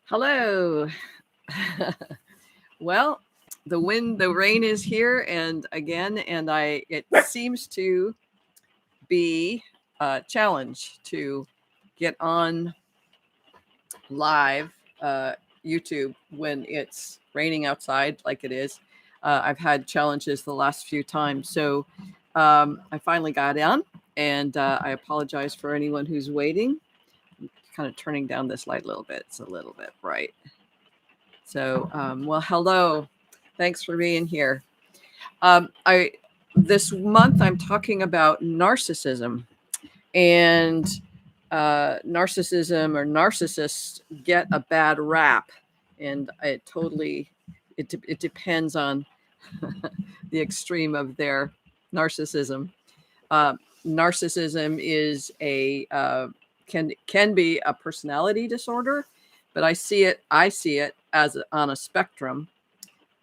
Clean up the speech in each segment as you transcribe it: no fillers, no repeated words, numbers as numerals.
Hello. Well, the rain is here and again, and it seems to be a challenge to get on live YouTube when it's raining outside like it is. I've had challenges the last few times, so I finally got on, and I apologize for anyone who's waiting. I'm kind of turning down this light a little bit; it's a little bit bright. So, well, hello. Thanks for being here. I This month I'm talking about narcissism, and narcissism or narcissists get a bad rap, and it depends on the extreme of their narcissism. Uh, Narcissism is a can be a personality disorder, but I see it as on a spectrum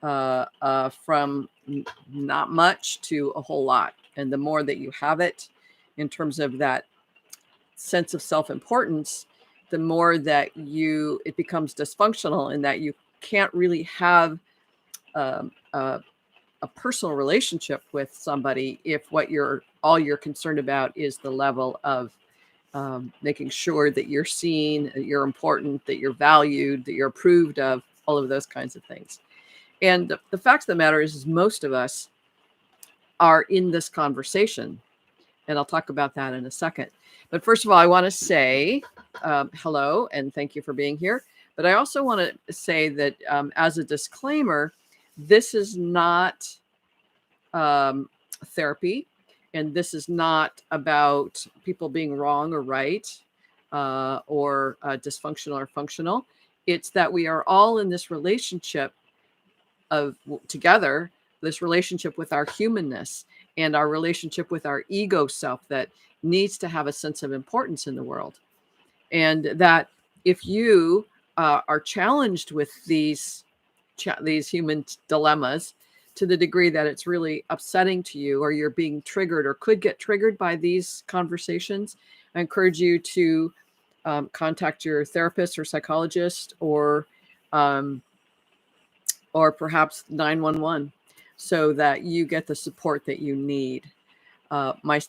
from not much to a whole lot. And the more that you have it in terms of that sense of self-importance, the more that it becomes dysfunctional, in that you can't really have um, a, a personal relationship with somebody if all you're concerned about is the level of making sure that you're seen, that you're important, that you're valued, that you're approved of, all of those kinds of things. And the fact of the matter is most of us are in this conversation. And I'll talk about that in a second. But first of all, I want to say hello and thank you for being here. But I also want to say that as a disclaimer, this is not therapy. And this is not about people being wrong or right or dysfunctional or functional. It's that we are all in this relationship together, this relationship with our humanness and our relationship with our ego self that needs to have a sense of importance in the world. And that if you are challenged with these human dilemmas to the degree that it's really upsetting to you, or you're being triggered or could get triggered by these conversations, I encourage you to contact your therapist or psychologist, or perhaps 911, so that you get the support that you need. My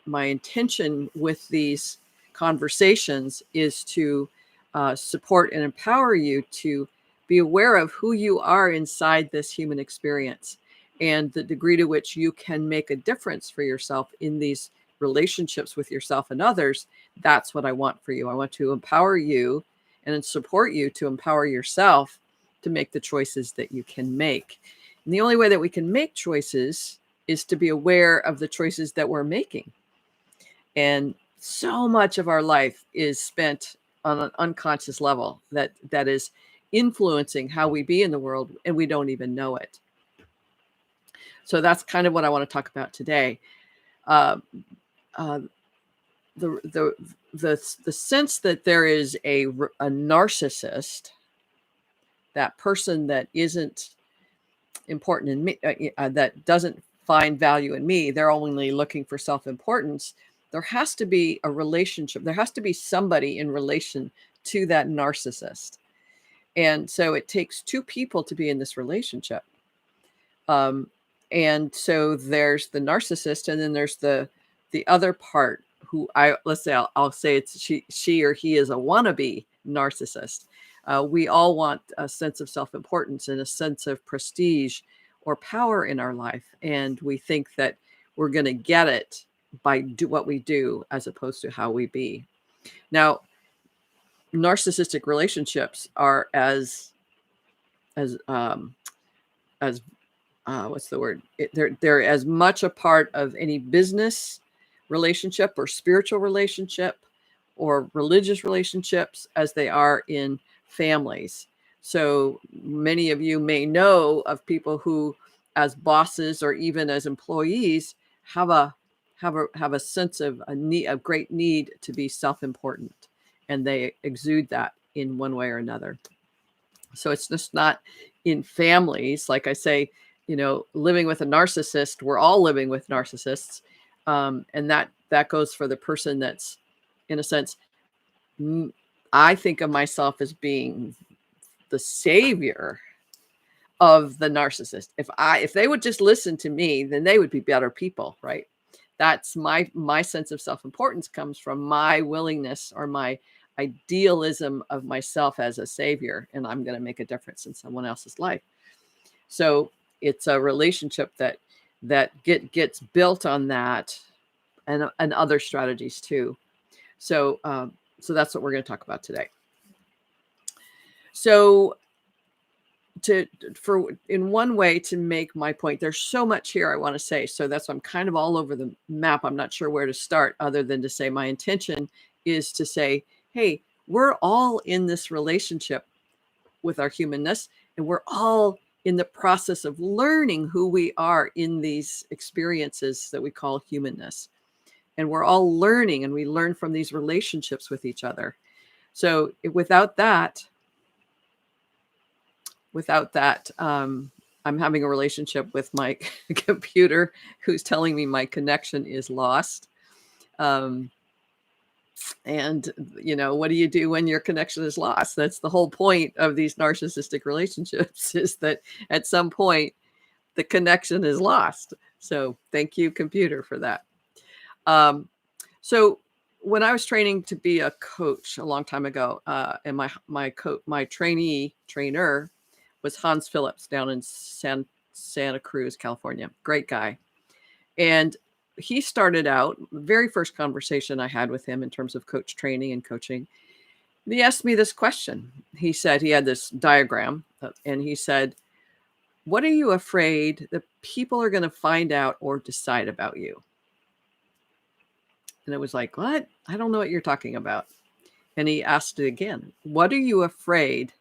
intention with these conversations is to support and empower you to be aware of who you are inside this human experience, and the degree to which you can make a difference for yourself in these relationships with yourself and others. That's what I want for you. I want to empower you and support you to empower yourself to make the choices that you can make. And the only way that we can make choices is to be aware of the choices that we're making. And so much of our life is spent on an unconscious level that is influencing how we be in the world, and we don't even know it. So that's kind of what I want to talk about today. The sense that there is a narcissist, that person that isn't important in me, that doesn't find value in me, they're only looking for self-importance. There has to be a relationship. There has to be somebody in relation to that narcissist. And so it takes two people to be in this relationship. And so there's the narcissist, and then there's the other part who I'll say it's she or he is a wannabe narcissist. We all want a sense of self-importance and a sense of prestige or power in our life. And we think that we're going to get it by what we do as opposed to how we be. Now, narcissistic relationships are as what's the word? They're as much a part of any business relationship or spiritual relationship or religious relationships as they are in families. So many of you may know of people who, as bosses or even as employees, have a sense of a great need to be self-important, and they exude that in one way or another. So it's just not in families. Like I say, living with a narcissist, we're all living with narcissists. And that goes for the person that's, in a sense, I think of myself as being the savior of the narcissist. If they would just listen to me, then they would be better people, right? That's my sense of self-importance comes from my willingness or my idealism of myself as a savior, and I'm going to make a difference in someone else's life. So it's a relationship that gets built on that, and other strategies too. So so that's what we're going to talk about today. So in one way to make my point, there's so much here I want to say. So that's why I'm kind of all over the map. I'm not sure where to start other than to say my intention is to say, hey, we're all in this relationship with our humanness, and we're all in the process of learning who we are in these experiences that we call humanness. And we're all learning, and we learn from these relationships with each other. So without that, I'm having a relationship with my computer who's telling me my connection is lost. And, what do you do when your connection is lost? That's the whole point of these narcissistic relationships, is that at some point the connection is lost. So thank you, computer, for that. So when I was training to be a coach a long time ago, and my trainer was Hans Phillips down in Santa Cruz, California. Great guy. And he started out, the very first conversation I had with him in terms of coach training and coaching, he asked me this question. He said, he had this diagram, and he said, what are you afraid that people are going to find out or decide about you? And it was like, what? I don't know what you're talking about. And he asked it again. What are you afraid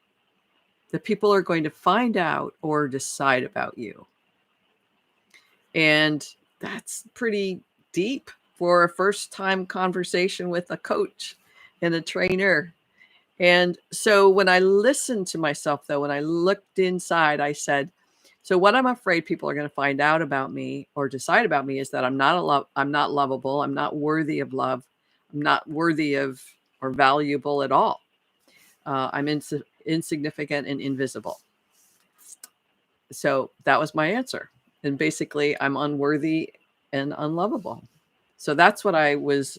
that people are going to find out or decide about you? And that's pretty deep for a first-time conversation with a coach and a trainer. And so when I listened to myself, though, when I looked inside, I said, so what I'm afraid people are going to find out about me or decide about me is that I'm not lovable. I'm not worthy of love. I'm not worthy of or valuable at all. I'm insignificant and invisible. So that was my answer. And basically, I'm unworthy and unlovable. So that's what I was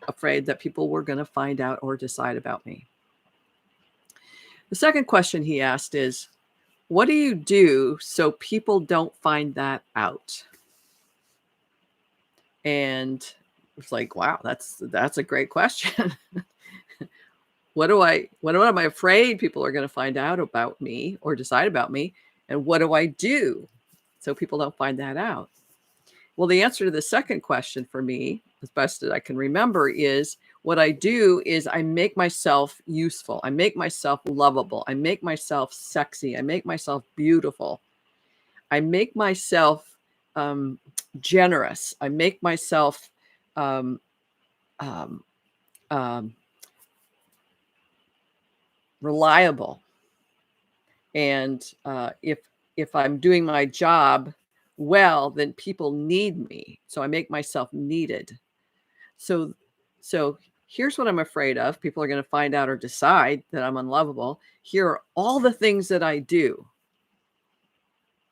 afraid that people were going to find out or decide about me. The second question he asked is, what do you do so people don't find that out? And it's like, wow, that's a great question. What am I afraid people are going to find out about me or decide about me? And what do I do so people don't find that out? Well, the answer to the second question for me, as best as I can remember, is what I do is I make myself useful. I make myself lovable. I make myself sexy. I make myself beautiful. I make myself generous. I make myself reliable. And if I'm doing my job well, then people need me. So I make myself needed. So here's what I'm afraid of. People are going to find out or decide that I'm unlovable. Here are all the things that I do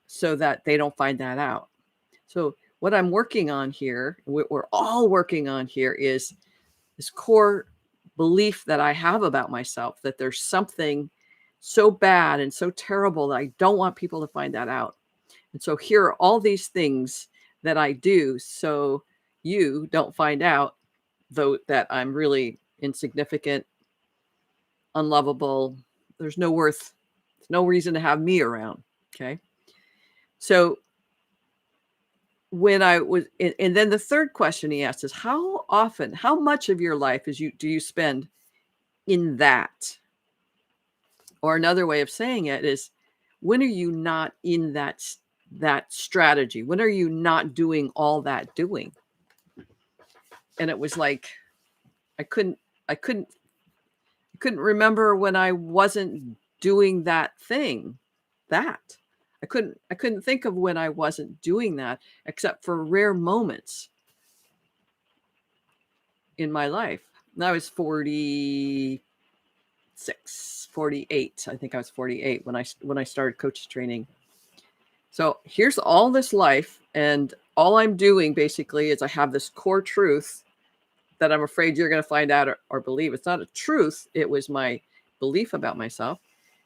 so that they don't find that out. So what I'm working on here, what we're all working on here, is this core belief that I have about myself, that there's something so bad and so terrible that I don't want people to find that out. And so here are all these things that I do so you don't find out, though, that I'm really insignificant, unlovable. There's no reason to have me around. Okay. So when I was, and then the third question he asked is, how much of your life do you spend in that? Or another way of saying it is, when are you not in that strategy? When are you not doing all that doing? And it was like, I couldn't remember when I wasn't doing that thing. I couldn't think of when I wasn't doing that, except for rare moments in my life. And I was 45 48. I think I was 48 when I started coach training. So here's all this life, and all I'm doing basically is I have this core truth that I'm afraid you're going to find out or believe. It's not a truth. It was my belief about myself.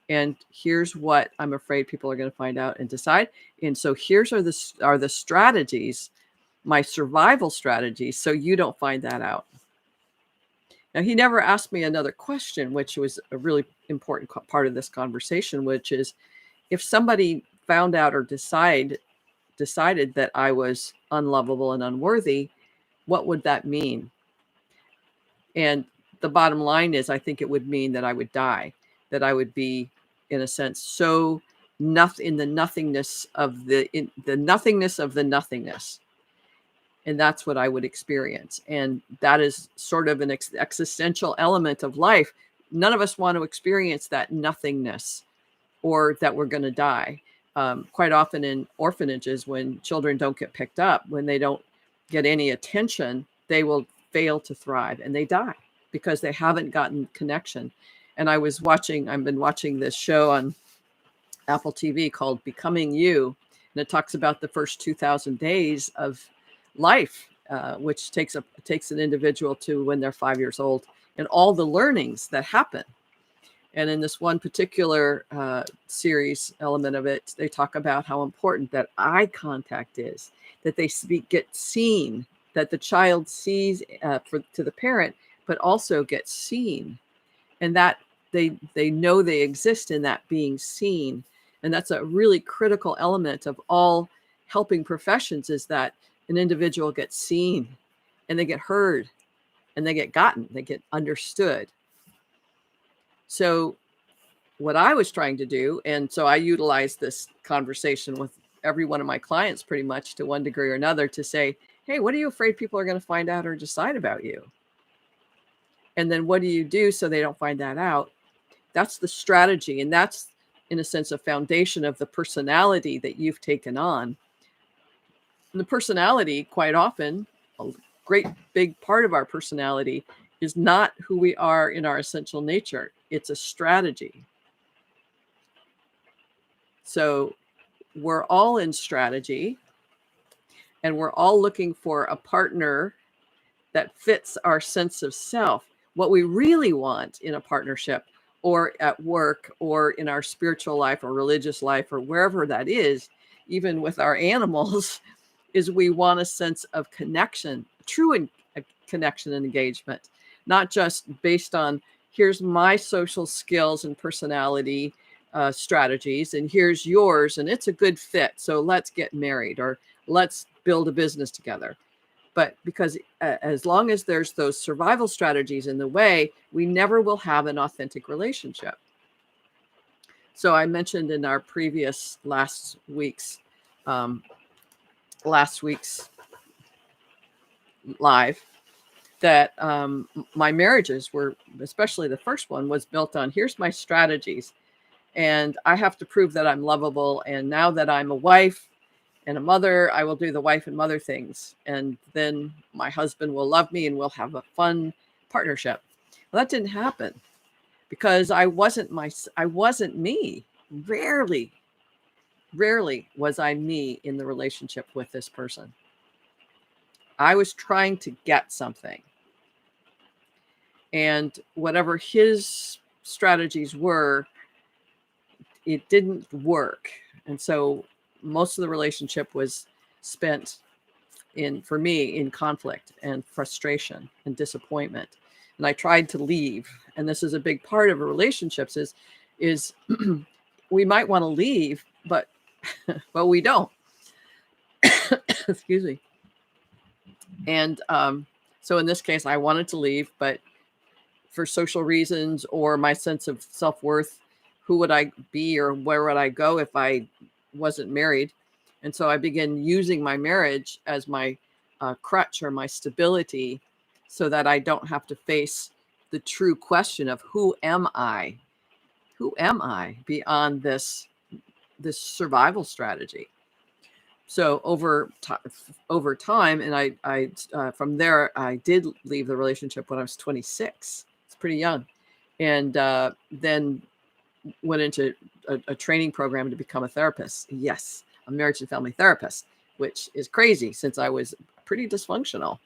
And here's what I'm afraid people are going to find out and decide. And so here's are the strategies, my survival strategies, so you don't find that out. Now, he never asked me another question, which was a really important part of this conversation, which is if somebody found out or decided that I was unlovable and unworthy, what would that mean? And the bottom line is, I think it would mean that I would die, that I would be, in a sense, so in the nothingness of the nothingness of the nothingness. And that's what I would experience. And that is sort of an existential element of life. None of us want to experience that nothingness or that we're going to die. Quite often in orphanages, when children don't get picked up, when they don't get any attention, they will fail to thrive and they die because they haven't gotten connection. And I've been watching this show on Apple TV called Becoming You. And it talks about the first 2,000 days of life, which takes an individual to when they're 5 years old, and all the learnings that happen. And in this one particular series element of it, they talk about how important that eye contact is, that they get seen, that the child sees to the parent, but also gets seen, and that they know they exist in that being seen. And that's a really critical element of all helping professions, is that an individual gets seen and they get heard and they get understood. So what I was trying to do, and so I utilized this conversation with every one of my clients pretty much to one degree or another to say, hey, what are you afraid people are going to find out or decide about you? And then what do you do so they don't find that out? That's the strategy. And that's, in a sense, a foundation of the personality that you've taken on. And the personality, quite often, a great big part of our personality is not who we are in our essential nature. It's a strategy. So we're all in strategy, and we're all looking for a partner that fits our sense of self. What we really want in a partnership or at work or in our spiritual life or religious life or wherever that is, even with our animals, is we want a sense of connection, true connection and engagement, not just based on here's my social skills and personality strategies, and here's yours, and it's a good fit, so let's get married or let's build a business together. But because as long as there's those survival strategies in the way, we never will have an authentic relationship. So I mentioned in our previous last week's live that my marriages were, especially the first one, was built on here's my strategies, and I have to prove that I'm lovable. And now that I'm a wife and a mother, I will do the wife and mother things, and then my husband will love me and we'll have a fun partnership. Well, that didn't happen because I wasn't me. Rarely was I me in the relationship with this person. I was trying to get something, and whatever his strategies were, it didn't work. And so most of the relationship was spent for me in conflict and frustration and disappointment. And I tried to leave. And this is a big part of relationships is we might want to leave, but we don't. Excuse me. And so in this case, I wanted to leave, but for social reasons or my sense of self-worth, who would I be or where would I go if I wasn't married? And so I began using my marriage as my crutch or my stability so that I don't have to face the true question of who am I? Who am I beyond this survival strategy? So over time, and I from there, I did leave the relationship when I was 26. It's pretty young. and then went into a training program to become a therapist. Yes, a marriage and family therapist, which is crazy since I was pretty dysfunctional.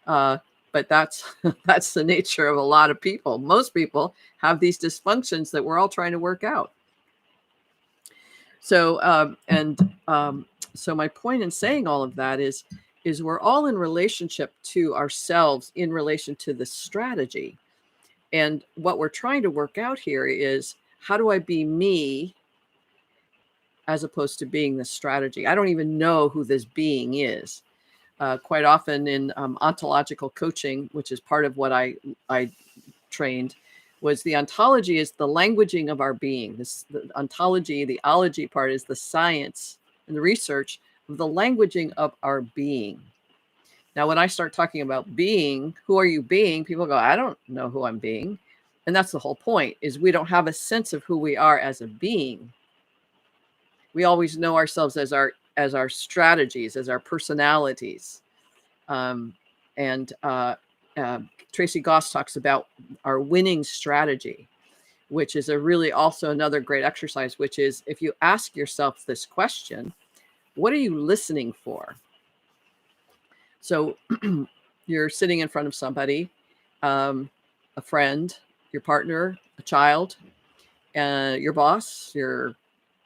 But that's that's the nature of a lot of people. Most people have these dysfunctions that we're all trying to work out. So so my point in saying all of that is we're all in relationship to ourselves in relation to the strategy. And what we're trying to work out here is, how do I be me as opposed to being the strategy? I don't even know who this being is. Quite often in ontological coaching, which is part of what I trained, was the ontology is the languaging of our being. The ontology, the ology part is the science and the research of the languaging of our being. Now, when I start talking about being, who are you being? People go, I don't know who I'm being. And that's the whole point, is we don't have a sense of who we are as a being. We always know ourselves as our strategies, as our personalities. Tracy Goss talks about our winning strategy, which is a really also another great exercise, which is, if you ask yourself this question, what are you listening for? So you're sitting in front of somebody, a friend, your partner, a child, your boss, your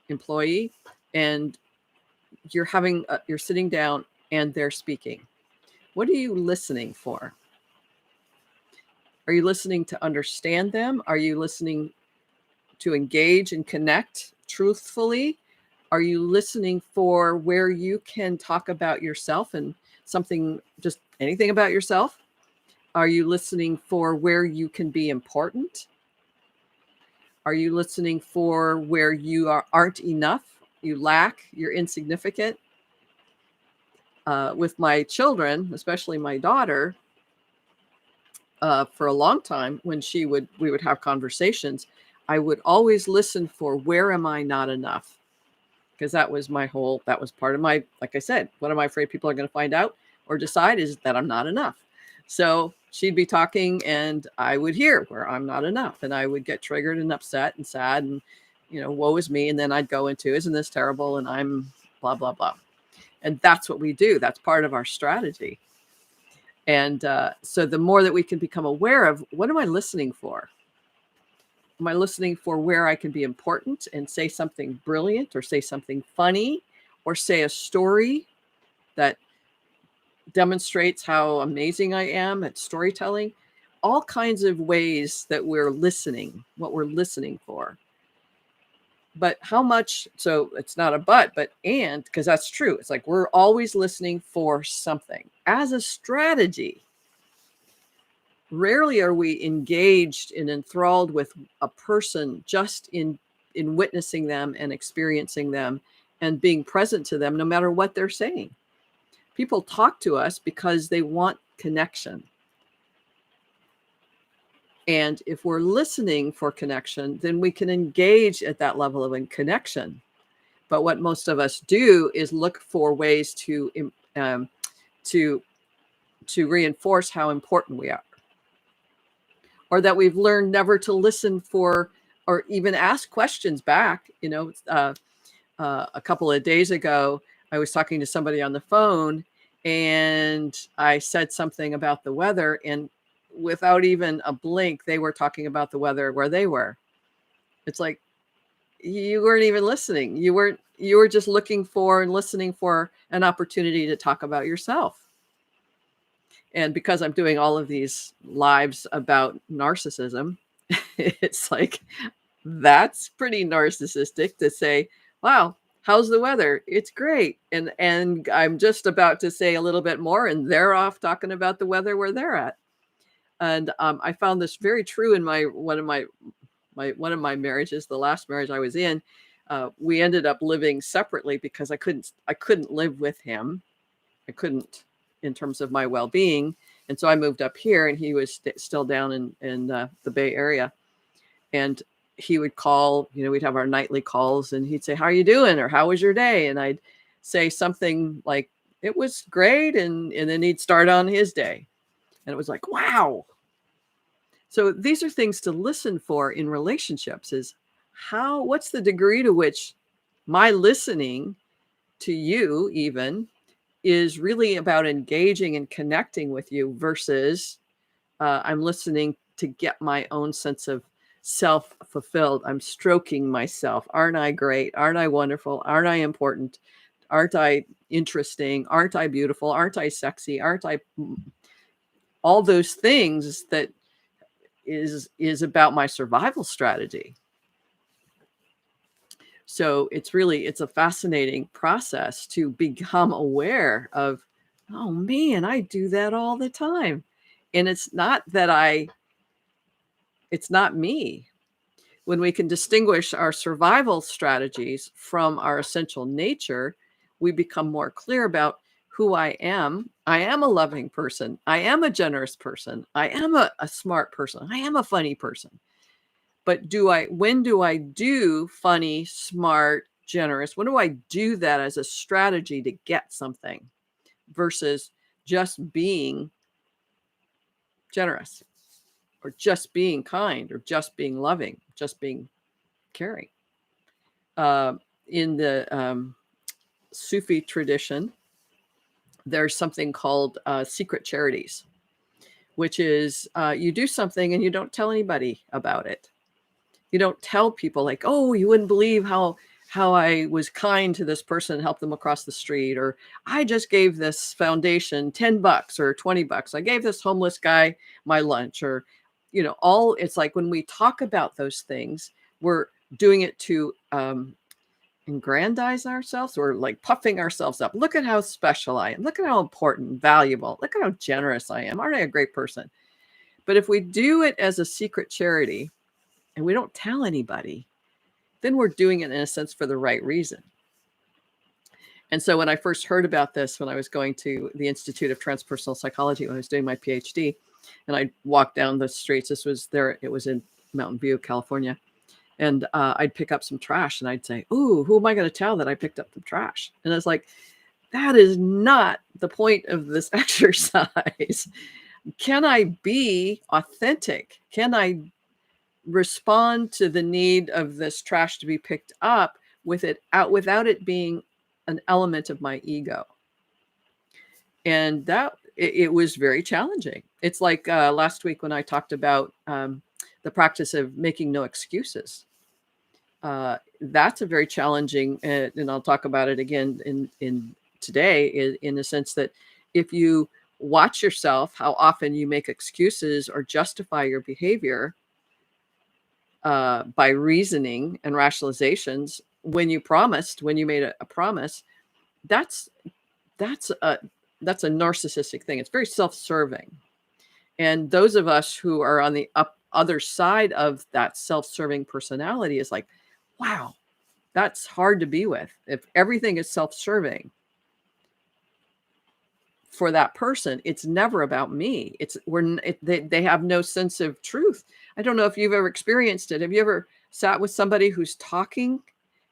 employee, and you're sitting down and they're speaking. What are you listening for? Are you listening to understand them? Are you listening to engage and connect truthfully? Are you listening for where you can talk about yourself and something, just anything about yourself? Are you listening for where you can be important? Are you listening for where you aren't enough, you lack, you're insignificant? With my children, especially my daughter, for a long time, when we would have conversations, I would always listen for, where am I not enough? Because that was part of my, like I said, what am I afraid people are going to find out or decide is that I'm not enough. So she'd be talking and I would hear where I'm not enough, and I would get triggered and upset and sad and, woe is me. And then I'd go into, isn't this terrible? And I'm blah, blah, blah. And that's what we do. That's part of our strategy. And so the more that we can become aware of, what am I listening for? Am I listening for where I can be important and say something brilliant, or say something funny, or say a story that demonstrates how amazing I am at storytelling? All kinds of ways that we're listening, what we're listening for. But how much, so it's not a but and, because that's true. It's like we're always listening for something as a strategy. Rarely are we engaged and enthralled with a person just in witnessing them and experiencing them and being present to them, no matter what they're saying. People talk to us because they want connection. And if we're listening for connection, then we can engage at that level of connection. But what most of us do is look for ways to reinforce how important we are, or that we've learned never to listen for or even ask questions back. A couple of days ago, I was talking to somebody on the phone and I said something about the weather, and without even a blink, they were talking about the weather where they were. It's like, you weren't even listening. You were just looking for and listening for an opportunity to talk about yourself. And because I'm doing all of these lives about narcissism, it's like, that's pretty narcissistic to say, wow, how's the weather? It's great. And I'm just about to say a little bit more, and they're off talking about the weather where they're at. And I found this very true in one of my marriages, the last marriage I was in. We ended up living separately because I couldn't live with him. I couldn't, in terms of my well-being. And so I moved up here, and he was still down in the Bay Area. And he would call, we'd have our nightly calls, and he'd say, how are you doing? Or how was your day? And I'd say something like, it was great. And then he'd start on his day. And it was like, wow. So these are things to listen for in relationships, is what's the degree to which my listening to you even is really about engaging and connecting with you versus I'm listening to get my own sense of self-fulfilled. I'm stroking myself. Aren't I great? Aren't I wonderful? Aren't I important? Aren't I interesting? Aren't I beautiful? Aren't I sexy? Aren't I all those things that is about my survival strategy. So it's a fascinating process to become aware of, oh man, I do that all the time. And it's not me. When we can distinguish our survival strategies from our essential nature, we become more clear about who I am. I am a loving person. I am a generous person. I am a smart person. I am a funny person. But when do I do funny, smart, generous? When do I do that as a strategy to get something versus just being generous or just being kind or just being loving, just being caring? In the Sufi tradition, there's something called secret charities, which is you do something and you don't tell anybody about it. You don't tell people like, oh, you wouldn't believe how I was kind to this person and helped them across the street, or I just gave this foundation $10 or $20. I gave this homeless guy my lunch, or it's like when we talk about those things, we're doing it to aggrandize ourselves. We're like puffing ourselves up. Look at how special I am. Look at how important, valuable. Look at how generous I am. Aren't I a great person? But if we do it as a secret charity and we don't tell anybody, then we're doing it in a sense for the right reason. And so when I first heard about this, when I was going to the Institute of Transpersonal Psychology, when I was doing my PhD, and I walked down the streets, it was in Mountain View, California. And I'd pick up some trash and I'd say, ooh, who am I going to tell that I picked up the trash? And I was like, that is not the point of this exercise. Can I be authentic? Can I respond to the need of this trash to be picked up without it being an element of my ego? And that it was very challenging. It's like last week when I talked about the practice of making no excuses. That's a very challenging, and I'll talk about it again in today, in the sense that if you watch yourself, how often you make excuses or justify your behavior by reasoning and rationalizations when you made a promise, that's a narcissistic thing. It's very self-serving. And those of us who are on the other side of that self-serving personality is like, wow, that's hard to be with. If everything is self-serving for that person, it's never about me. They have no sense of truth. I don't know if you've ever experienced it. Have you ever sat with somebody who's talking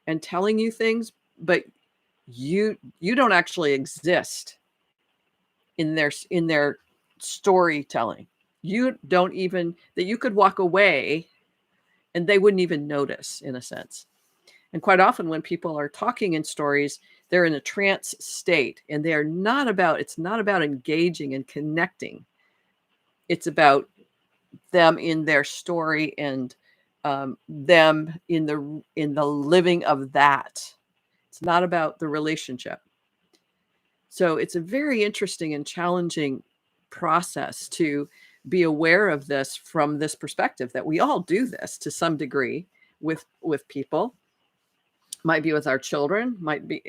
and telling you things, but you don't actually exist in their storytelling? You don't even, that you could walk away and they wouldn't even notice, in a sense. And quite often when people are talking in stories, they're in a trance state, and it's not about engaging and connecting. It's about them in their story and them in the living of that. It's not about the relationship. So it's a very interesting and challenging process to be aware of this from this perspective, that we all do this to some degree with people. Might be with our children,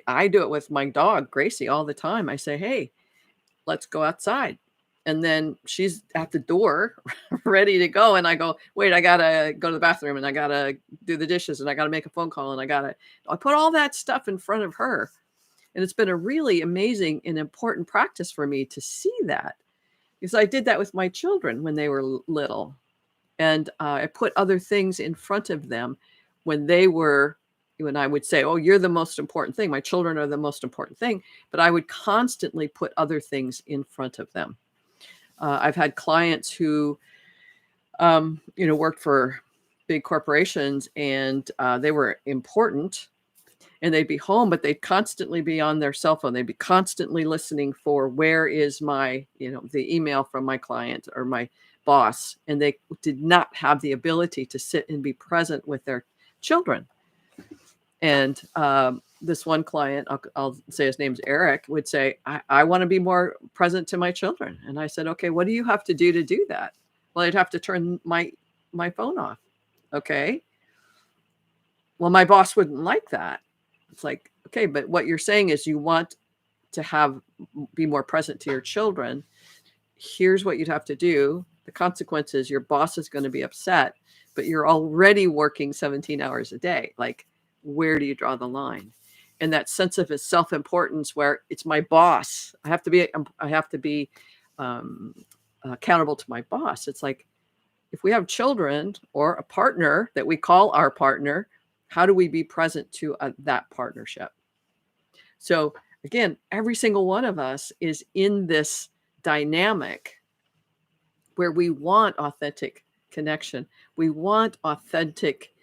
I do it with my dog Gracie all the time. I say, hey, let's go outside, and then she's at the door ready to go, and I go, wait, I gotta go to the bathroom, and I gotta do the dishes, and I gotta make a phone call, and I put all that stuff in front of her. And it's been a really amazing and important practice for me to see that, because I did that with my children when they were little. And I put other things in front of them when I would say, oh, you're the most important thing. My children are the most important thing. But I would constantly put other things in front of them. I've had clients who worked for big corporations, and they were important, and they'd be home, but they'd constantly be on their cell phone. They'd be constantly listening for, where is my, the email from my client or my boss. And they did not have the ability to sit and be present with their children. And this one client, I'll say his name's Eric, would say, I want to be more present to my children. And I said, okay, what do you have to do that? Well, I'd have to turn my phone off. Okay. Well, my boss wouldn't like that. It's like, okay, but what you're saying is you want to be more present to your children. Here's what you'd have to do. The consequence is your boss is going to be upset, but you're already working 17 hours a day. Like, where do you draw the line? And that sense of self-importance, where it's my boss, I have to be accountable to my boss. It's like, if we have children or a partner that we call our partner, how do we be present to that partnership? So again, every single one of us is in this dynamic where we want authentic connection. We want authentic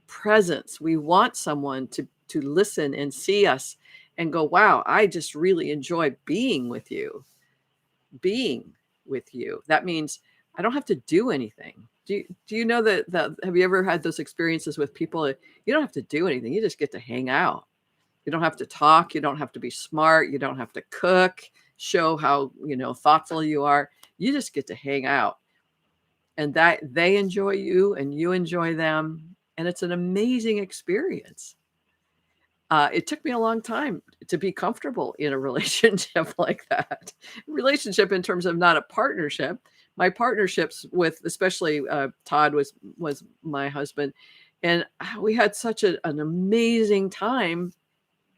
presence. We want someone to listen and see us and go, wow, I just really enjoy being with you. That means I don't have to do anything. Do you know that have you ever had those experiences with people? You don't have to do anything. You just get to hang out. You don't have to talk. You don't have to be smart. You don't have to cook, show how, thoughtful you are. You just get to hang out, and that they enjoy you and you enjoy them. And it's an amazing experience. It took me a long time to be comfortable in a relationship like that. Relationship in terms of not a partnership. My partnerships with, especially Todd was my husband, and we had such an amazing time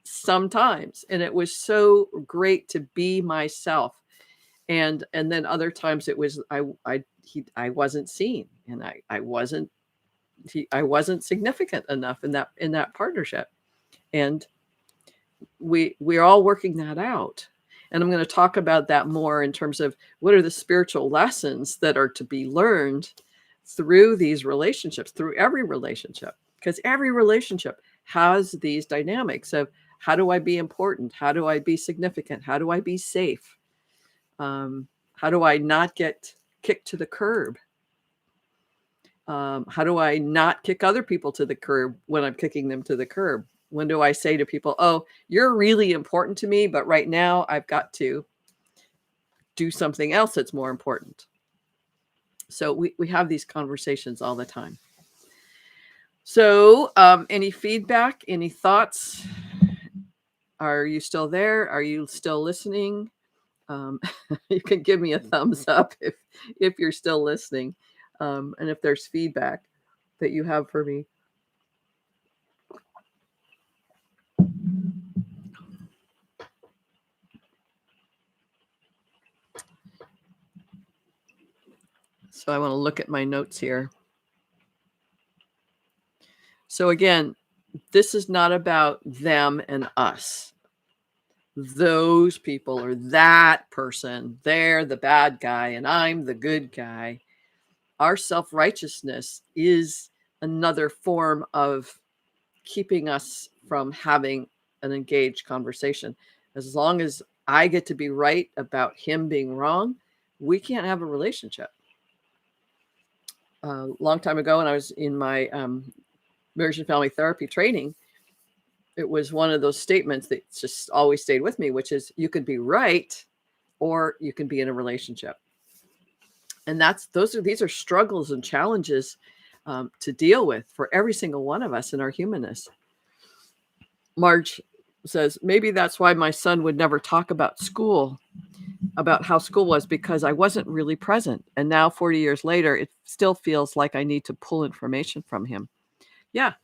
sometimes, and it was so great to be myself. And then other times it was I wasn't seen, and I wasn't significant enough in that partnership. And we're all working that out. And I'm going to talk about that more in terms of what are the spiritual lessons that are to be learned through these relationships, through every relationship, because every relationship has these dynamics of, how do I be important? How do I be significant? How do I be safe? How do I not get kicked to the curb? How do I not kick other people to the curb when I'm kicking them to the curb? When do I say to people, oh, you're really important to me, but right now I've got to do something else that's more important? So we have these conversations all the time. So any feedback, any thoughts? Are you still there? Are you still listening? You can give me a thumbs up if you're still listening, and if there's feedback that you have for me. So I want to look at my notes here. So again, this is not about them and us. Those people or that person, they're the bad guy and I'm the good guy. Our self-righteousness is another form of keeping us from having an engaged conversation. As long as I get to be right about him being wrong, we can't have a relationship. A long time ago, when I was in my marriage and family therapy training, it was one of those statements that just always stayed with me, which is, you can be right or you can be in a relationship. And these are struggles and challenges to deal with for every single one of us in our humanness. Marge says, maybe that's why my son would never talk about school, about how school was, because I wasn't really present. And now 40 years later, it still feels like I need to pull information from him. Yeah.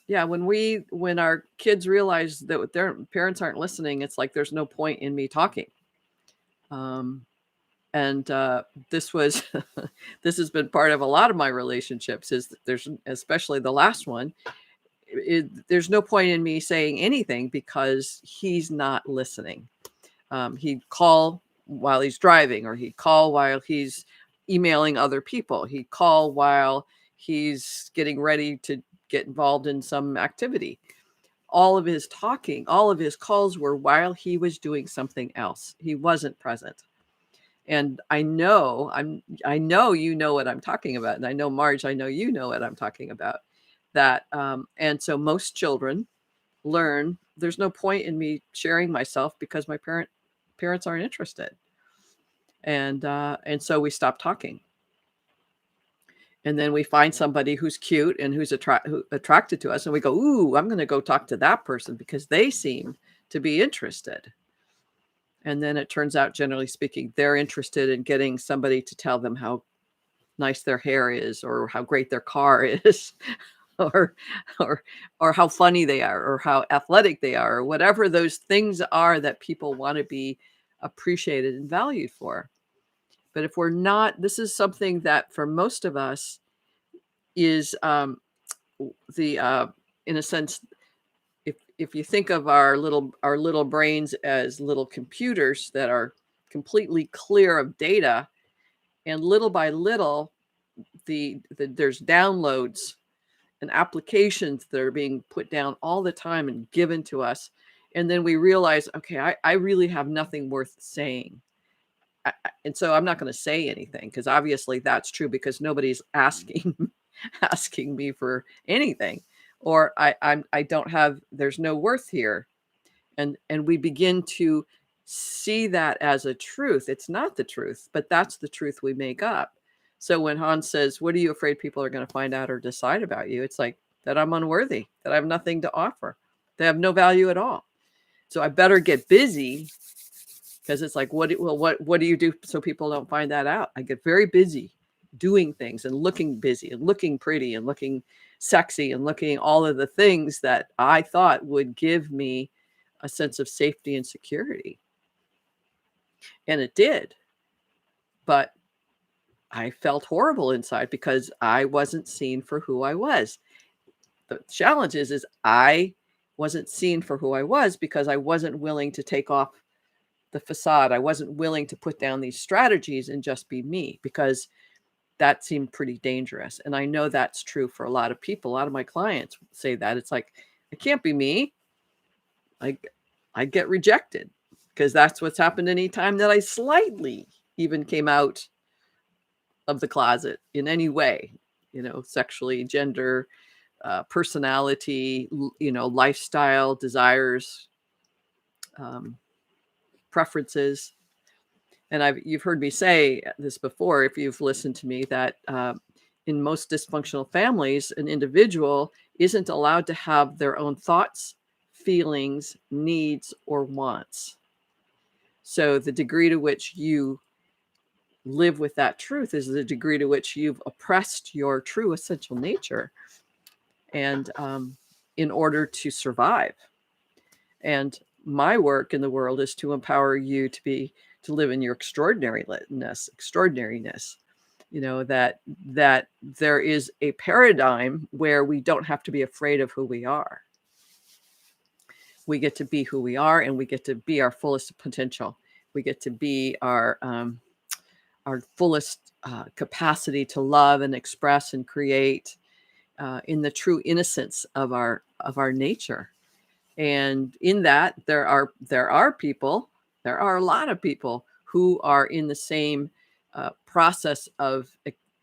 Yeah. When our kids realize that their parents aren't listening, it's like, there's no point in me talking. And this has been part of a lot of my relationships, is there's, especially the last one, there's no point in me saying anything because he's not listening. He'd call while he's driving, or he'd call while he's emailing other people. He'd call while he's getting ready to get involved in some activity. All of his talking, all of his calls were while he was doing something else. He wasn't present. And I know you know what I'm talking about. And I know, Marge, I know you know what I'm talking about. That and so most children learn there's no point in me sharing myself because my parents aren't interested. And so we stop talking. And then we find somebody who's cute and who's attracted to us, and we go, ooh, I'm going to go talk to that person because they seem to be interested. And then it turns out, generally speaking, they're interested in getting somebody to tell them how nice their hair is, or how great their car is, or how funny they are, or how athletic they are, or whatever those things are that people want to be appreciated and valued for. But if we're not, this is something that for most of us is in a sense, if you think of our little brains as little computers that are completely clear of data, and little by little, there's downloads and applications that are being put down all the time and given to us, and then we realize, okay, I really have nothing worth saying. And so I'm not going to say anything, because obviously that's true, because nobody's asking me for anything, or I don't have, there's no worth here. And we begin to see that as a truth. It's not the truth, but that's the truth we make up. So when Hans says, what are you afraid people are going to find out or decide about you? It's like that I'm unworthy, that I have nothing to offer, they have no value at all. So I better get busy, because it's like, what do you do so people don't find that out? I get very busy doing things and looking busy and looking pretty and looking sexy and looking all of the things that I thought would give me a sense of safety and security. And it did. But I felt horrible inside because I wasn't seen for who I was. The challenge is I wasn't seen for who I was because I wasn't willing to take off the facade. I wasn't willing to put down these strategies and just be me, because that seemed pretty dangerous. And I know that's true for a lot of people. A lot of my clients say that. It's like, it can't be me. I get rejected, because that's what's happened anytime that I slightly even came out of the closet in any way, sexually, gender, personality, lifestyle, desires, preferences. And you've heard me say this before, if you've listened to me, that in most dysfunctional families, an individual isn't allowed to have their own thoughts, feelings, needs, or wants. So the degree to which you live with that truth is the degree to which you've oppressed your true essential nature, and in order to survive. And my work in the world is to empower you to live in your extraordinariness, that there is a paradigm where we don't have to be afraid of who we are. We get to be who we are, and we get to be our fullest potential. We get to be our fullest capacity to love and express and create in the true innocence of our nature. And in that, there are a lot of people who are in the same process of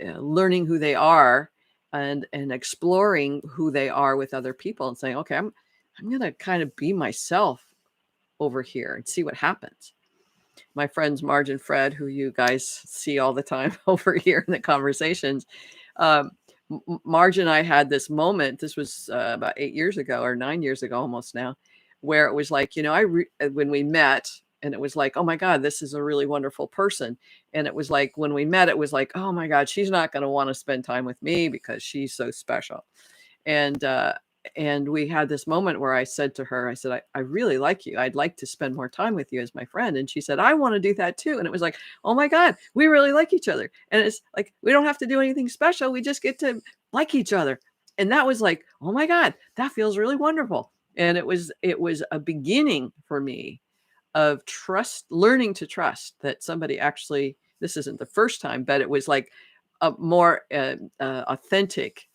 learning who they are and exploring who they are with other people, and saying, okay, I'm going to kind of be myself over here and see what happens. My friends Marge and Fred, who you guys see all the time over here in the conversations, Marge and I had this moment. This was about 8 years ago, or 9 years ago almost now, where it was like, when we met, and it was like, oh my God, this is a really wonderful person. And it was like, when we met, it was like, oh my God, she's not going to want to spend time with me because she's so special. And we had this moment where I said to her, I said, I really like you. I'd like to spend more time with you as my friend. And she said, I want to do that too. And it was like, oh my God, we really like each other. And it's like, we don't have to do anything special. We just get to like each other. And that was like, oh my God, that feels really wonderful. And it was a beginning for me of trust, learning to trust that somebody actually this isn't the first time, but it was like a more authentic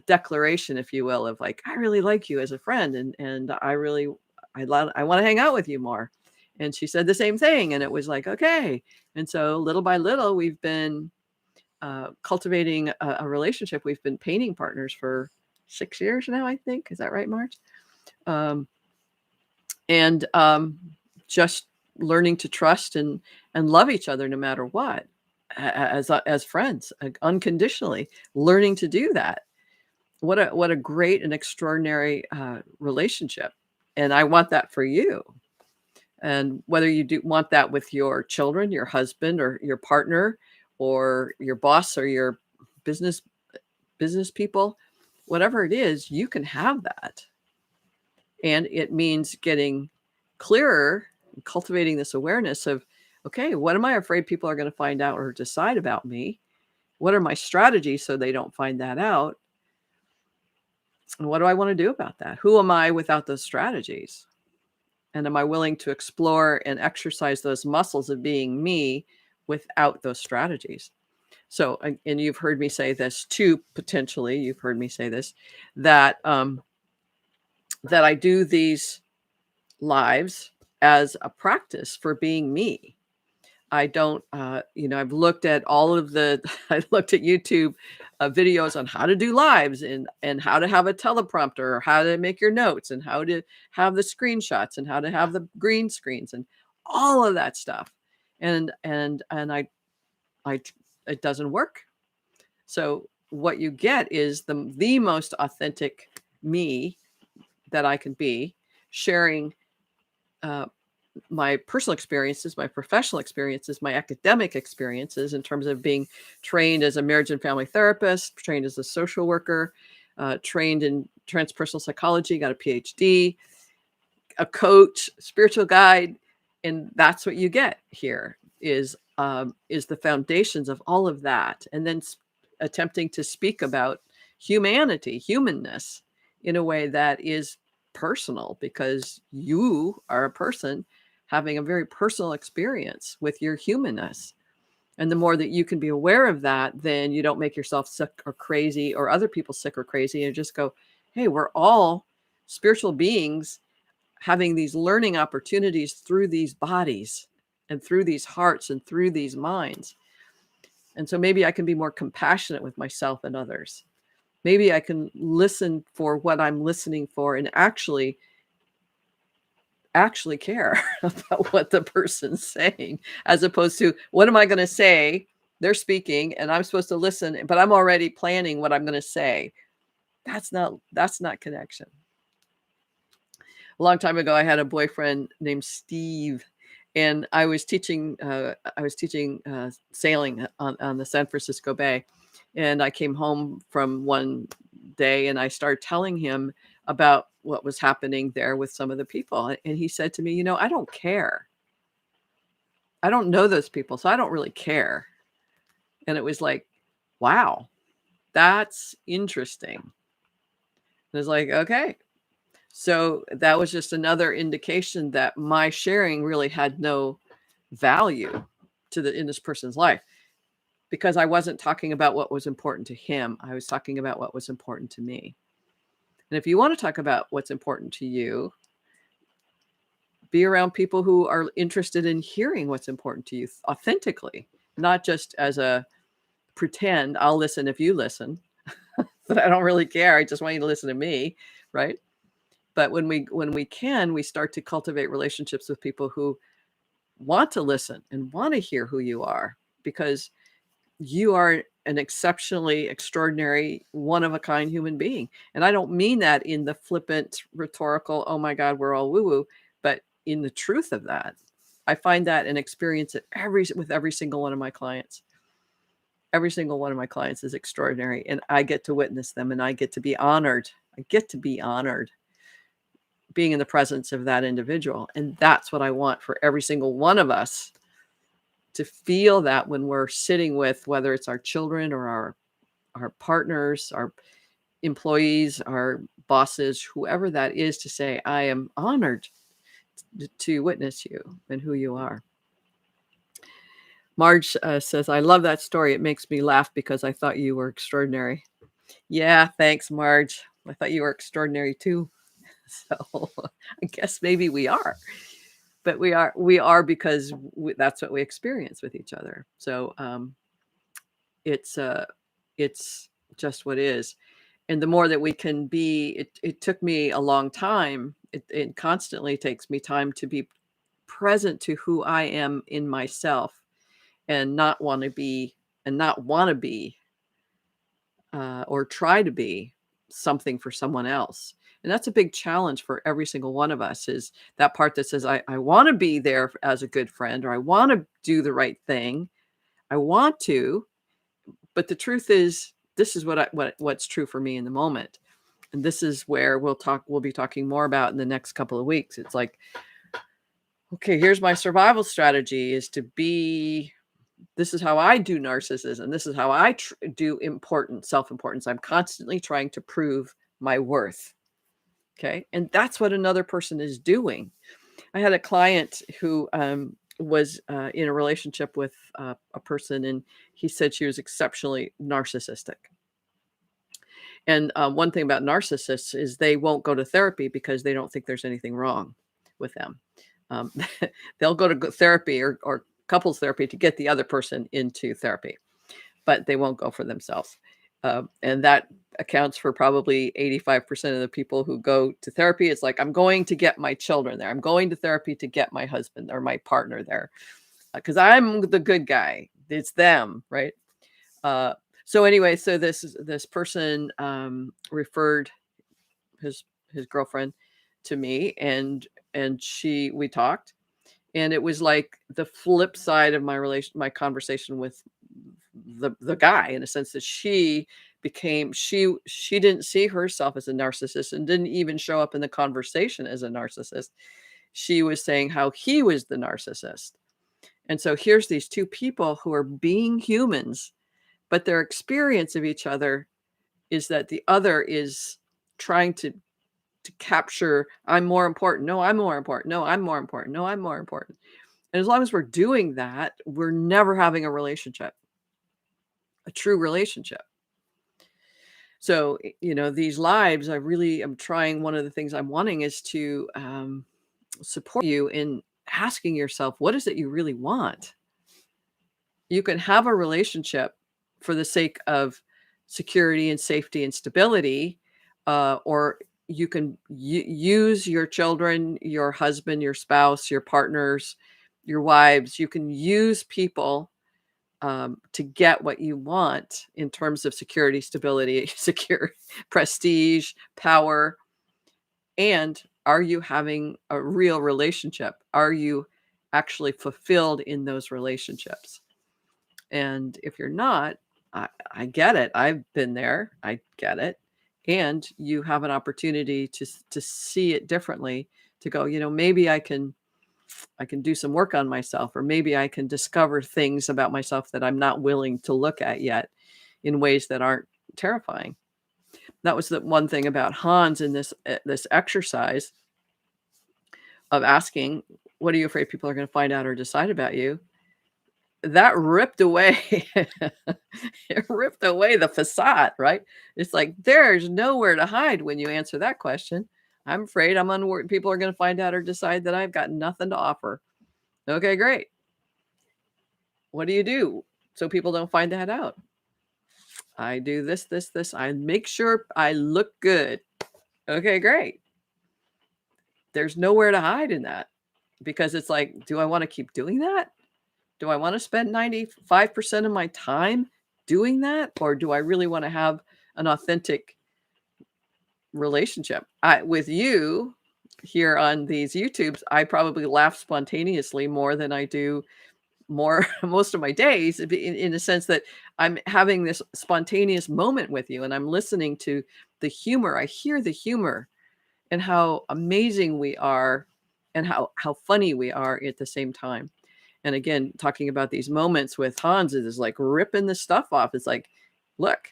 declaration, if you will, of like, I really like you as a friend, and I want to hang out with you more. And she said the same thing, and it was like, okay. And so little by little, we've been cultivating a relationship. We've been painting partners for 6 years now, I think. Is that right, Marge? And just learning to trust and love each other no matter what, as friends, unconditionally, learning to do that. What a great and extraordinary relationship. And I want that for you. And whether you do want that with your children, your husband, or your partner, or your boss, or your business people, whatever it is, you can have that. And it means getting clearer, cultivating this awareness of, okay, what am I afraid people are going to find out or decide about me? What are my strategies so they don't find that out? And what do I want to do about that? Who am I without those strategies? And am I willing to explore and exercise those muscles of being me without those strategies? So, and you've heard me say this too, potentially, you've heard me say this, that that I do these lives as a practice for being me. I don't, I've looked at all of I looked at YouTube videos on how to do lives, and how to have a teleprompter, or how to make your notes, and how to have the screenshots, and how to have the green screens, and all of that stuff. And I it doesn't work. So what you get is the most authentic me that I can be, sharing my personal experiences, my professional experiences, my academic experiences, in terms of being trained as a marriage and family therapist, trained as a social worker, trained in transpersonal psychology, got a PhD, a coach, spiritual guide. And that's what you get here is the foundations of all of that. And then attempting to speak about humanity, humanness, in a way that is personal, because you are a person having a very personal experience with your humanness. And the more that you can be aware of that, then you don't make yourself sick or crazy, or other people sick or crazy, and just go, hey, we're all spiritual beings having these learning opportunities through these bodies, and through these hearts, and through these minds. And so maybe I can be more compassionate with myself and others. Maybe I can listen for what I'm listening for, and actually care about what the person's saying, as opposed to, what am I going to say? They're speaking and I'm supposed to listen, but I'm already planning what I'm going to say. That's not connection. A long time ago, I had a boyfriend named Steve, and I was teaching sailing on the San Francisco Bay. And I came home from one day, and I started telling him about what was happening there with some of the people. And he said to me, I don't care. I don't know those people, so I don't really care. And it was like, wow, that's interesting. And it's like, okay. So that was just another indication that my sharing really had no value in this person's life, because I wasn't talking about what was important to him. I was talking about what was important to me. And if you want to talk about what's important to you, be around people who are interested in hearing what's important to you authentically, not just as a pretend, I'll listen if you listen, but I don't really care. I just want you to listen to me, right? But when we can, we start to cultivate relationships with people who want to listen and want to hear who you are, because you are an exceptionally extraordinary, one-of-a-kind human being. And I don't mean that in the flippant, rhetorical, oh my God, we're all woo-woo, but in the truth of that. I find that and experience it with every single one of my clients. Every single one of my clients is extraordinary, and I get to witness them, and I get to be honored. I get to be honored being in the presence of that individual. And that's what I want for every single one of us, to feel that when we're sitting with, whether it's our children or our partners, our employees, our bosses, whoever that is, to say, I am honored to witness you and who you are. Marge says, I love that story. It makes me laugh because I thought you were extraordinary. Yeah, thanks, Marge. I thought you were extraordinary too. So I guess maybe we are, but we are because that's what we experience with each other. So it's just what is. And the more that we can be, it took me a long time. It constantly takes me time to be present to who I am in myself, and not want to be or try to be something for someone else. And that's a big challenge for every single one of us, is that part that says, I want to be there as a good friend, or I want to do the right thing. I want to, but the truth is, this is what's true for me in the moment. And this is where we'll be talking more about in the next couple of weeks. It's like, okay, here's my survival strategy, is to be, this is how I do narcissism. This is how I do self-importance. I'm constantly trying to prove my worth. Okay. And that's what another person is doing. I had a client who was in a relationship with a person, and he said she was exceptionally narcissistic. And one thing about narcissists is they won't go to therapy because they don't think there's anything wrong with them. They'll go to therapy or couples therapy to get the other person into therapy, but they won't go for themselves. And that accounts for probably 85% of the people who go to therapy. It's like, I'm going to get my children there. I'm going to therapy to get my husband or my partner there because I'm the good guy. It's them, right? So anyway, so this person referred his girlfriend to me, and we talked, and it was like the flip side of my conversation with the guy, in a sense that she didn't see herself as a narcissist and didn't even show up in the conversation as a narcissist. She was saying how he was the narcissist. And so here's these two people who are being humans, but their experience of each other is that the other is trying to capture, I'm more important. No, I'm more important. No, I'm more important. No, I'm more important. And as long as we're doing that, we're never having a relationship, a true relationship. So, these lives, I really am trying, one of the things I'm wanting is to support you in asking yourself, what is it you really want? You can have a relationship for the sake of security and safety and stability, or you can use your children, your husband, your spouse, your partners, your wives. You can use people to get what you want in terms of security, stability, secure prestige, power. And are you having a real relationship? Are you actually fulfilled in those relationships? And if you're not, I get it. I've been there. I get it. And you have an opportunity to see it differently, to go, maybe I can do some work on myself, or maybe I can discover things about myself that I'm not willing to look at yet in ways that aren't terrifying. That was the one thing about Hans in this exercise of asking, what are you afraid people are going to find out or decide about you? That ripped away, it ripped away the facade, right? It's like, there's nowhere to hide when you answer that question. I'm afraid people are going to find out or decide that I've got nothing to offer. Okay, great. What do you do so people don't find that out? I do this. I make sure I look good. Okay, great. There's nowhere to hide in that, because it's like, do I want to keep doing that? Do I want to spend 95% of my time doing that? Or do I really want to have an authentic relationship? With you here on these YouTubes, I probably laugh spontaneously more than I do most of my days, in a sense that I'm having this spontaneous moment with you, and I'm listening to the humor. I hear the humor and how amazing we are, and how funny we are at the same time. And again, talking about these moments with Hans, it is like ripping the stuff off. It's like, look,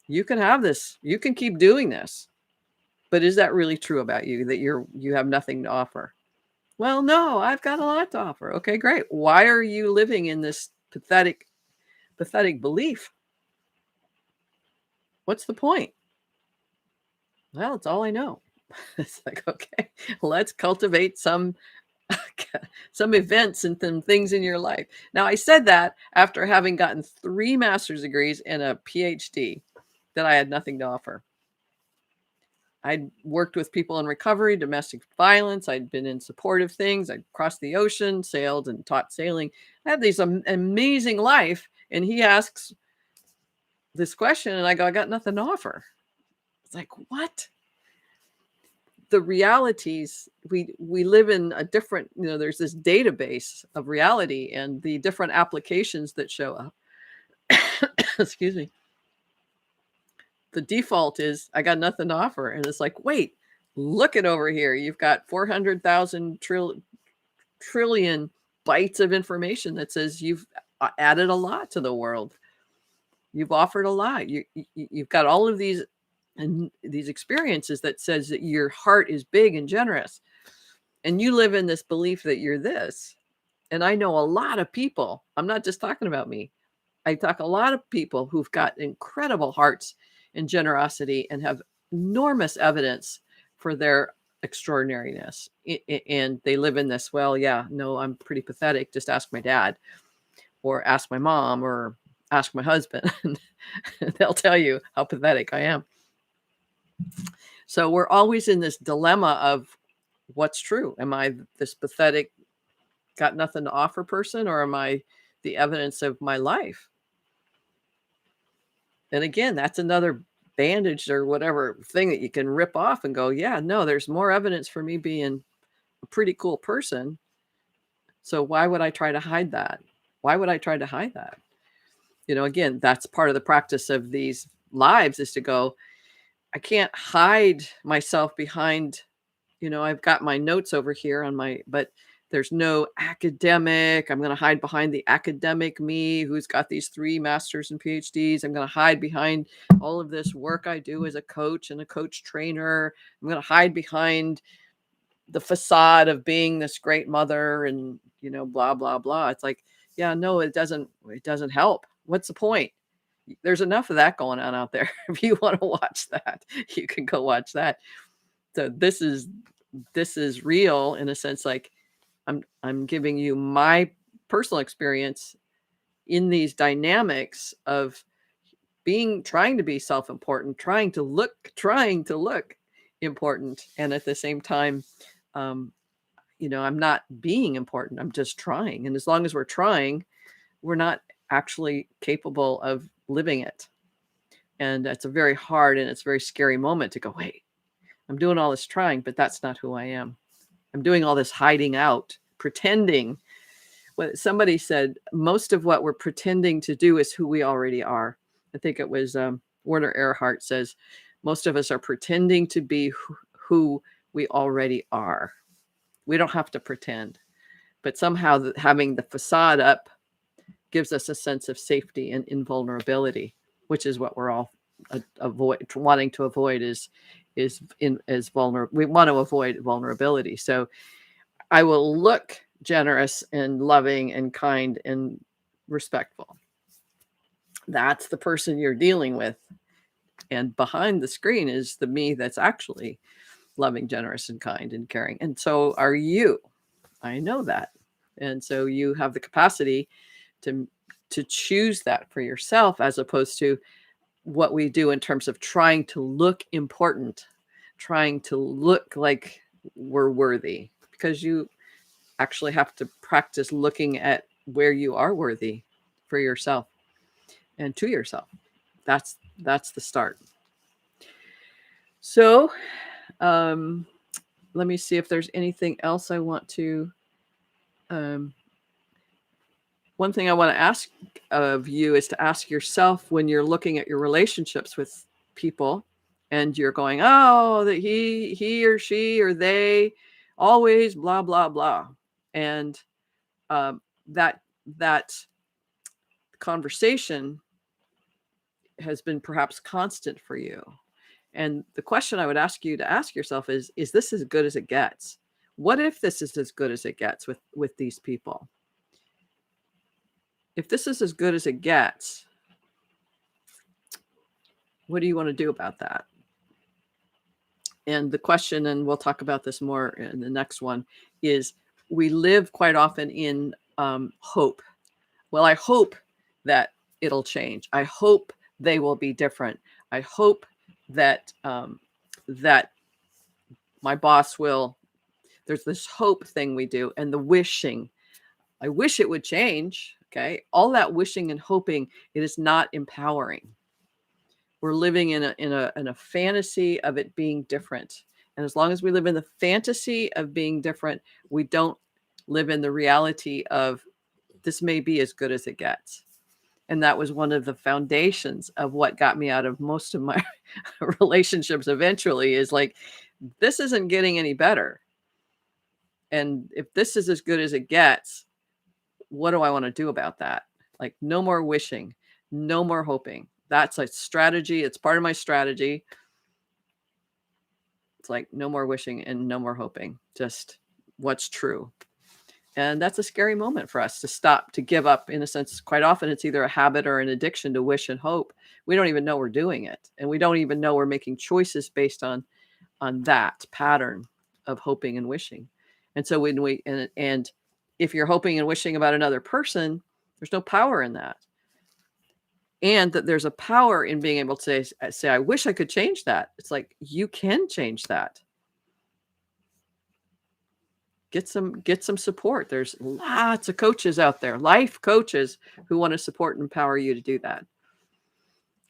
you can have this, you can keep doing this, but is that really true about you, that you have nothing to offer? Well, no, I've got a lot to offer. Okay, great. Why are you living in this pathetic belief. What's the point? Well, it's all I know. It's like, okay, let's cultivate some events and some things in your life. Now, I said that after having gotten 3 master's degrees and a PhD, that I had nothing to offer. I'd worked with people in recovery, domestic violence. I'd been in supportive things. I'd crossed the ocean, sailed and taught sailing. I had this amazing life. And he asks this question and I go, I got nothing to offer. It's like, what? The realities, we live in a different, there's this database of reality and the different applications that show up. Excuse me. The default is I got nothing to offer. And it's like, wait, look at over here. You've got 400,000 trillion bytes of information that says you've added a lot to the world. You've offered a lot. You've got all of these experiences that says that your heart is big and generous. And you live in this belief that you're this. And I know a lot of people, I'm not just talking about me. I talk a lot of people who've got incredible hearts and generosity and have enormous evidence for their extraordinariness. And they live in this, well, yeah, no, I'm pretty pathetic. Just ask my dad or ask my mom or ask my husband. They'll tell you how pathetic I am. So we're always in this dilemma of what's true. Am I this pathetic, got nothing to offer person, or am I the evidence of my life? And again, that's another bandage or whatever thing that you can rip off and go, yeah, no, there's more evidence for me being a pretty cool person. So why would I try to hide that? Why would I try to hide that? Again, that's part of the practice of these lives, is to go, I can't hide myself behind, I've got my notes over here but there's no academic. I'm going to hide behind the academic me who's got these 3 masters and PhDs. I'm going to hide behind all of this work I do as a coach and a coach trainer. I'm going to hide behind the facade of being this great mother and, blah, blah, blah. It's like, yeah, no, it doesn't help. What's the point? There's enough of that going on out there. If you want to watch that, you can go watch that. So this is real in a sense, like I'm giving you my personal experience in these dynamics of trying to be self-important, trying to look important. And at the same time, I'm not being important. I'm just trying. And as long as we're trying, we're not actually capable of living it. And that's a very hard and it's a very scary moment to go, wait, I'm doing all this trying, but that's not who I am. I'm doing all this hiding out, pretending. What somebody said, most of what we're pretending to do is who we already are. I think it was Werner Erhard says, most of us are pretending to be who we already are. We don't have to pretend, but somehow having the facade up gives us a sense of safety and invulnerability, which is what we're all wanting to avoid is vulnerable. We want to avoid vulnerability. So I will look generous and loving and kind and respectful. That's the person you're dealing with. And behind the screen is the me that's actually loving, generous, and kind and caring. And so are you. I know that. And so you have the capacity to choose that for yourself, as opposed to what we do in terms of trying to look important, trying to look like we're worthy, because you actually have to practice looking at where you are worthy for yourself and to yourself. That's the start. So let me see if there's anything else I want to one thing I want to ask of you is to ask yourself, when you're looking at your relationships with people and you're going, oh, that he or she or they always blah, blah, blah. And that conversation has been perhaps constant for you. And the question I would ask you to ask yourself is this as good as it gets? What if this is as good as it gets with these people? if this is as good as it gets, what do you want to do about that? And the question, and we'll talk about this more in the next one, is we live quite often in hope. Well, I hope that it'll change. I hope they will be different. I hope that that my boss will. There's this hope thing we do, and the wishing. I wish it would change. Okay, all that wishing and hoping, it is not empowering. We're living in a fantasy of it being different. And as long as we live in the fantasy of being different, we don't live in the reality of this may be as good as it gets. And that was one of the foundations of what got me out of most of my relationships eventually, is like, this isn't getting any better. And if this is as good as it gets, what do I want to do about that? Like, no more wishing, no more hoping. That's a strategy. It's part of my strategy. It's like, no more wishing and no more hoping, just what's true. And that's a scary moment for us to stop, to give up. In a sense, quite often it's either a habit or an addiction to wish and hope. We don't even know we're doing it. And we don't even know we're making choices based on that pattern of hoping and wishing. And so when we, and if you're hoping and wishing about another person, there's no power in that. And that there's a power in being able to say, I wish I could change that. It's like, you can change that. Get some support. There's lots of coaches out there, life coaches, who want to support and empower you to do that.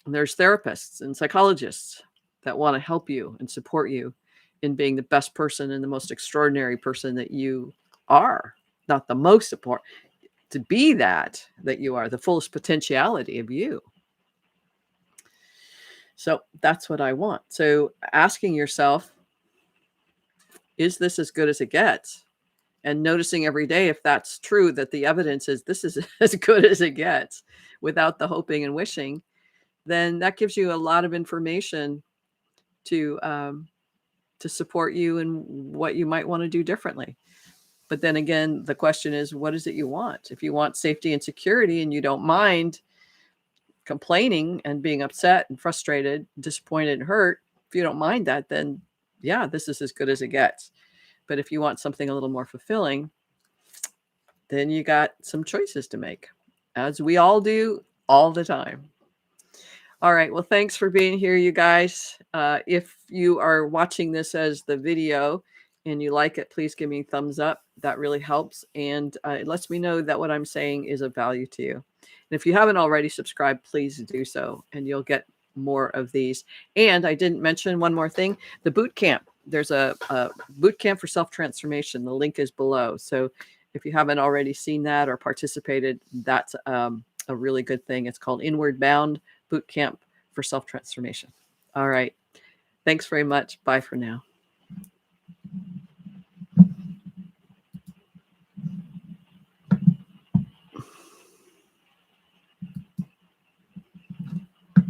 And there's therapists and psychologists that want to help you and support you in being the best person and the most extraordinary person that you are. Not the most important, to be that you are, the fullest potentiality of you. So that's what I want. So asking yourself, is this as good as it gets? And noticing every day if that's true, that the evidence is this is as good as it gets without the hoping and wishing, then that gives you a lot of information to support you in what you might want to do differently. But then again, the question is, what is it you want? If you want safety and security and you don't mind complaining and being upset and frustrated, disappointed and hurt, if you don't mind that, then yeah, this is as good as it gets. But if you want something a little more fulfilling, then you got some choices to make, as we all do all the time. All right. Well, thanks for being here, you guys. If you are watching this as the video and you like it, please give me a thumbs up. That really helps. And it lets me know that what I'm saying is of value to you. And if you haven't already subscribed, please do so, and you'll get more of these. And I didn't mention one more thing, the boot camp. There's a boot camp for self-transformation. The link is below. So if you haven't already seen that or participated, that's a really good thing. It's called Inward Bound Boot Camp for Self-Transformation. All right. Thanks very much. Bye for now.